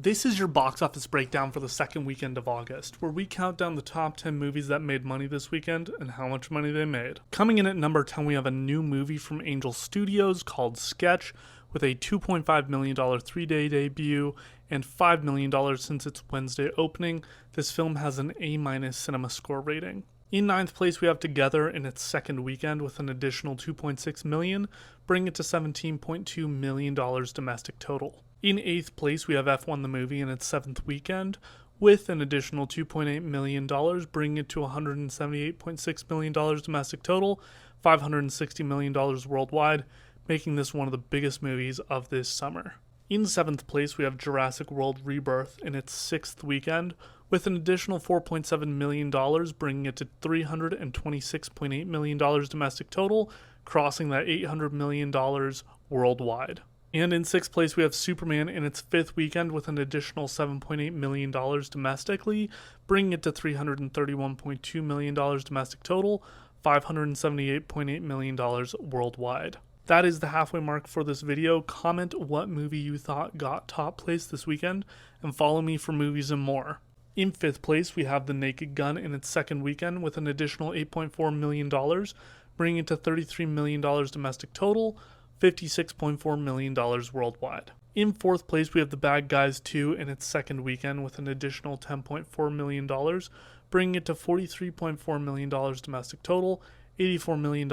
This is your box office breakdown for the second weekend of August, where we count down the top 10 movies that made money this weekend and how much money they made. Coming in at number 10, we have a new movie from Angel Studios called Sketch, with a $2.5 million 3-day debut and $5 million since its Wednesday opening. This film has an A- cinema score rating. In ninth place, we have Together in its second weekend with an additional $2.6 million, bringing it to $17.2 million domestic total. In eighth place, we have F1 the movie in its seventh weekend with an additional $2.8 million, bringing it to $178.6 million domestic total, $560 million worldwide, making this one of the biggest movies of this summer. In seventh place, we have Jurassic World Rebirth in its sixth weekend with an additional $4.7 million, bringing it to $326.8 million domestic total, crossing that $800 million worldwide. And in sixth place, we have Superman in its fifth weekend with an additional $7.8 million domestically, bringing it to $331.2 million domestic total, $578.8 million worldwide. That is the halfway mark for this video. Comment what movie you thought got top place this weekend, and follow me for movies and more. In fifth place, we have The Naked Gun in its second weekend with an additional $8.4 million, bringing it to $33 million domestic total, $56.4 million worldwide. In fourth place, we have The Bad Guys 2 in its second weekend with an additional $10.4 million, bringing it to $43.4 million domestic total, $84 million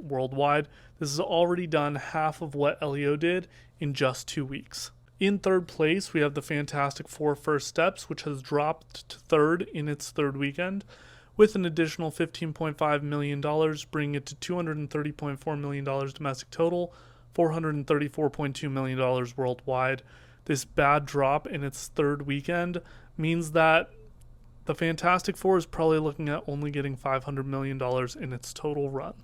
worldwide. This has already done half of what Elio did in just 2 weeks. In third place, we have The Fantastic Four First Steps, which has dropped to third in its third weekend, with an additional $15.5 million, bringing it to $230.4 million domestic total, $434.2 million worldwide. This bad drop in its third weekend means that the Fantastic Four is probably looking at only getting $500 million in its total run.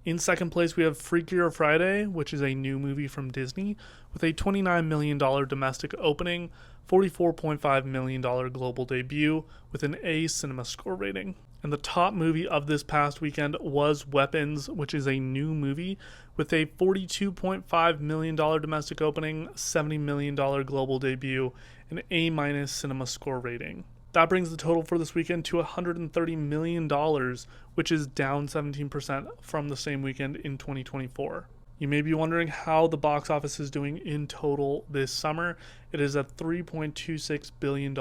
In second place, we have Freakier Friday, which is a new movie from Disney, with a $29 million domestic opening, $44.5 million global debut, with an A cinema score rating. And the top movie of this past weekend was Weapons, which is a new movie with a $42.5 million domestic opening, $70 million global debut, and A- cinema score rating. That brings the total for this weekend to $130 million, which is down 17% from the same weekend in 2024. You may be wondering how the box office is doing in total this summer. It is at $3.26 billion,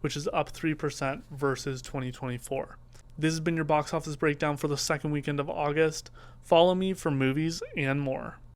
which is up 3% versus 2024. This has been your box office breakdown for the second weekend of August. Follow me for movies and more.